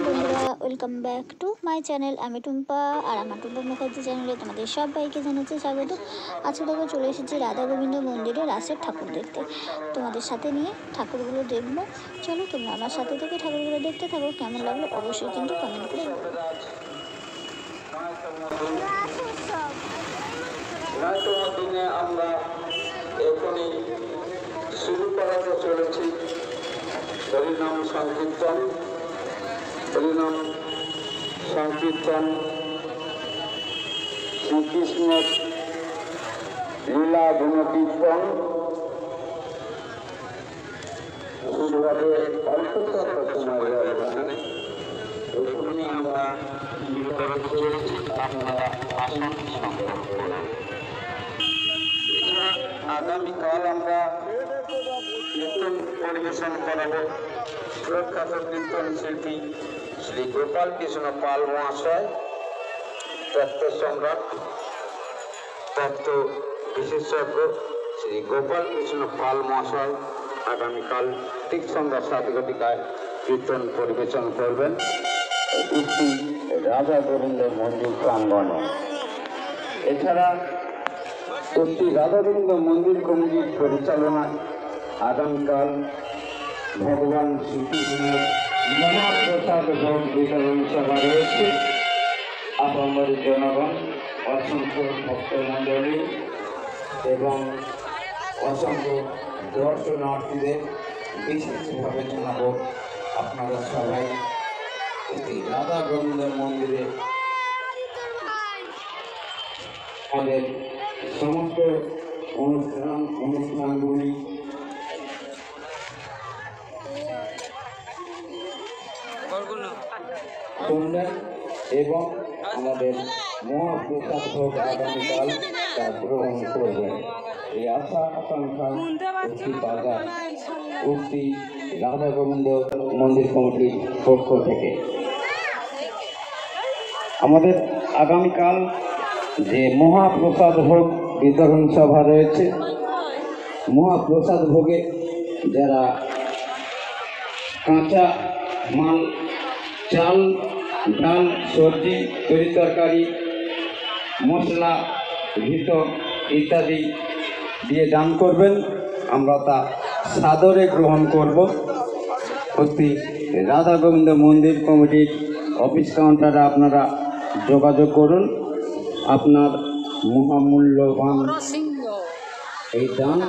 বন্ধুরা, welcome back to my channel. আমি টুম্পা, আর আমার টুম্পা মুখার্জি চ্যানেলে তোমাদের সবাইকে জানাচ্ছি স্বাগত। আজকে দেখো চলে এসেছি রাধা গোবিন্দ মন্দিরে রাসের ঠাকুর দেখতে। তোমাদের সাথে নিয়ে ঠাকুরগুলো দেখবো। চলো তোমরা আমার সাথে থেকে ঠাকুরগুলো দেখতে থাকো। কেমন লাগলো অবশ্যই কিন্তু কমেন্ট করে বলো। আমরা এখনই শুরু করাতে চলেছি হরিনাম সংকীর্তন। হরিনাম সংকীর্তন শ্রীকৃষ্ণের লীলা গুণকীর্তন শুরুভাবে অল্প সময় এখানে এখনই আমরা শুরু করাতে চলেছি। আপনারা আসন সংগ্রহ করুন। আগামীকাল আমরা কীর্তন পরিবেশন করাবো সুরক্ষাত কীর্তন শিল্পী শ্রী গোপাল কৃষ্ণ পাল মহাশয়, তত্ত্ব সম্রাট, তত্ত্ব বিশেষজ্ঞ শ্রী গোপাল কৃষ্ণ পাল মহাশয় আগামীকাল ঠিক সন্ধ্যা 7 ঘটিকায় কীর্তন পরিবেশন করবেন একটি রাধা গোবিন্দ মন্দির প্রাঙ্গণে। এছাড়া একটি রাধা গোবিন্দ মন্দির কমিটির পরিচালনায় আগামীকাল ভগবান শ্রীকৃষ্ণের মহাপ্রসাদ ভোগ বিতরণ সভা রয়েছে। আপনার জনগণ, অসংখ্য ভক্তমণ্ডলী এবং অসংখ্য দর্শনার্থীদের বিশেষভাবে জানাব আপনারা সবাই একটি রাধা গোবিন্দ মন্দিরে আমাদের সমস্ত অনুষ্ঠানগুলি শুনবেন এবং আমাদের মহাপ্রসাদ ভোগ আগামীকাল তা গ্রহণ করবেন। এই আশা আকাঙ্ক্ষা একটি বাজার উক্তি রাধা গোবিন্দ মন্দির কমিটির পক্ষ থেকে আমাদের আগামীকাল যে মহাপ্রসাদ ভোগ বিতরণ সভা রয়েছে, মহাপ্রসাদ ভোগে যারা কাঁচা মাল, চাল, ডাল, সবজি, তরি তরকারি, মশলা, ঘিত ইত্যাদি দিয়ে দান করবেন, আমরা তা সাদরে গ্রহণ করব। অতি রাধা গোবিন্দ মন্দির কমিটির অফিস কাউন্টারে আপনারা যোগাযোগ করুন। আপনার মহামূল্যবান এই দান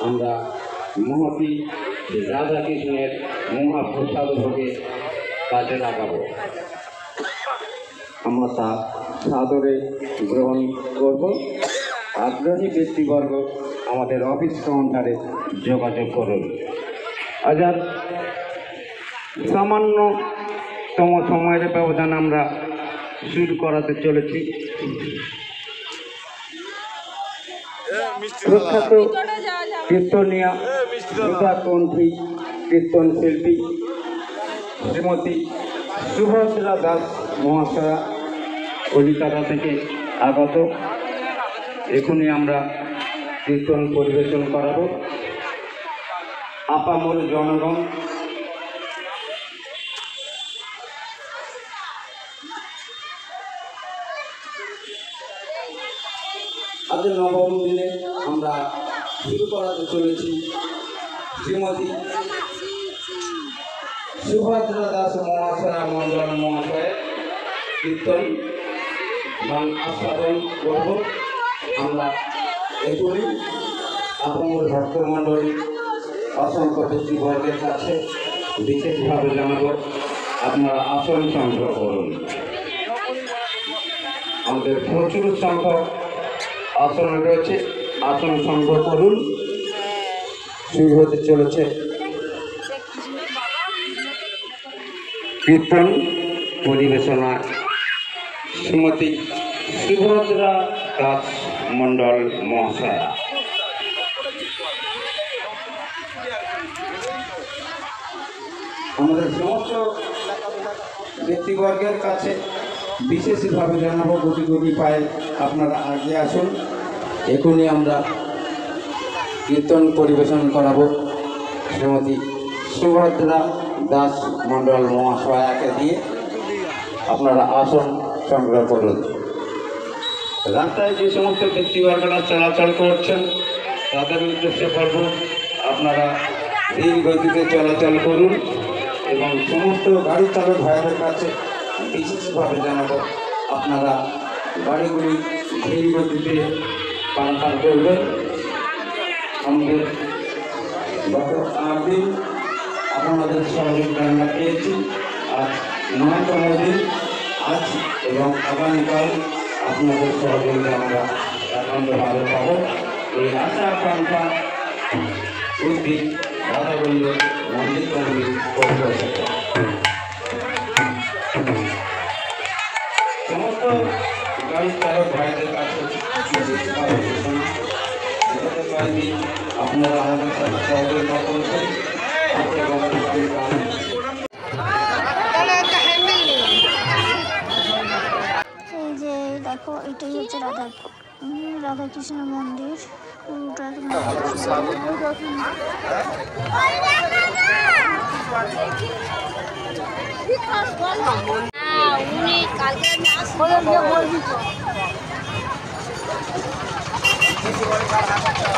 আমরা মহাপি রাধাকৃষ্ণের মহাপ্রসাদ ভোগে কাজে লাগাবো। আমরা তা সাদরে গ্রহণ করব। আগ্রহী ব্যক্তিবর্গ আমাদের অফিস কাউন্টারে যোগাযোগ করুন। আজ আর সামান্যতম সময়ের ব্যবধান আমরা শুরু করাতে চলেছি। প্রখ্যাত কীর্তনিয়া সুধাকণ্ঠী কীর্তন শিল্পী শ্রীমতী সুভদ্রা দাস মহাশয়া কলিকাতা থেকে আগত। এখনই আমরা কীর্তন পরিবেশন করাবো। আপামর জনগণ, আজ নবম দিনে আমরা শুরু করাতে চলেছি শ্রীমতী সুভদ্রা দাস মহাশয়া মন্ডল মহাশয়ের কীর্তন গান আস্বাদন করব। আমরা এগুলি আপনার ভক্তমণ্ডলী অসংখ্য ব্যক্তিবর্গের কাছে বিশেষভাবে জানাব, আপনারা আসন সংগ্রহ করুন। আমাদের প্রচুর সংখ্যক আসন রয়েছে, আসন সংগ্রহ করুন। শুরু হতে চলেছে কীর্তন পরিবেশনা শ্রীমতী সুভদ্রা দাস মণ্ডল মহাশয়। আমাদের সমস্ত ব্যক্তিবর্গের কাছে বিশেষভাবে জানাবো, গুটি গুটি পায়ে আপনারা আগে আসুন। এখনই আমরা কীর্তন পরিবেশন করাবো শ্রীমতী সুভদ্রা দাস মণ্ডল মহাশয়াকে দিয়ে আপনারা আসন সংগ্রহ করুন। রাস্তায় যে সমস্ত ব্যক্তিবর্গরা চলাচল করছেন তাদের উদ্দেশ্যে বলব, আপনারা ধীর গতিতে চলাচল করুন এবং সমস্ত গাড়ি চালক ভাইদের কাছে বিশেষভাবে জানাবো, আপনারা গাড়িগুলি ধীর গতিতে পানাখান করবেন। আমাদের গত 8 দিন আপনাদের সহযোগিতা আমরা পেয়েছি, আজ 9তম দিন। আজ এবং আগামীকাল আপনাদের সহযোগিতা আমরা একান্তভাবে পাবো। এই আশা আকাঙ্ক্ষা উদ্ভিদ রাধাগোবিন্দ মন্দির কমিটির পক্ষ থেকে সমস্ত গাড়ি চালক ভাইদের কাছে আপনারা আমাদের সাথে সহযোগিতা করছেন। এই যে দেখো, এটাই হচ্ছে রাধাকৃষ্ণ মন্দির।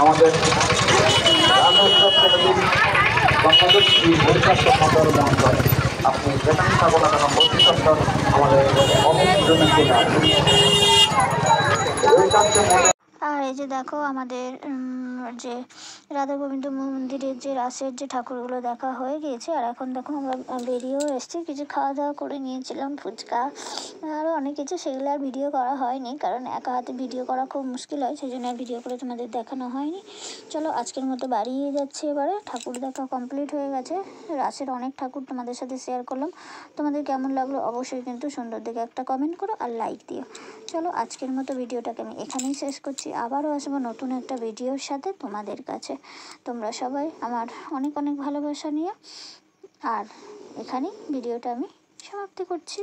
আমাদের বাংলাদেশ আপনি যেখানে থাকো না কেন ভবিষ্যৎ আমাদের আর এই যে দেখো, আমাদের যে রাধা গোবিন্দ মন্দিরের যে রাসের যে ঠাকুরগুলো দেখা হয়ে গিয়েছে। আর এখন দেখো আমরা বেরিয়েও এসেছি, কিছু খাওয়া দাওয়া করে নিয়েছিলাম, ফুচকা আরও অনেক কিছু, সেগুলো আর ভিডিও করা হয়নি, কারণ একা হাতে ভিডিও করা খুব মুশকিল হয়, সেই জন্য আর ভিডিও করে তোমাদের দেখানো হয়নি। চলো আজকের মতো বাড়িয়ে যাচ্ছে। এবারে ঠাকুর দেখা কমপ্লিট হয়ে গেছে, রাসের অনেক ঠাকুর তোমাদের সাথে শেয়ার করলাম। তোমাদের কেমন লাগলো অবশ্যই কিন্তু সুন্দর দেখে একটা কমেন্ট করো আর লাইক দিও। চলো আজকের মতো ভিডিওটাকে আমি এখানেই শেষ করছি, আবারও আসবো নতুন একটা ভিডিওর সাথে তোমাদের কাছে। তোমরা সবাই আমার অনেক অনেক ভালোবাসা নিয়ে, আর এখানেই ভিডিওটা আমি সমাপ্তি করছি।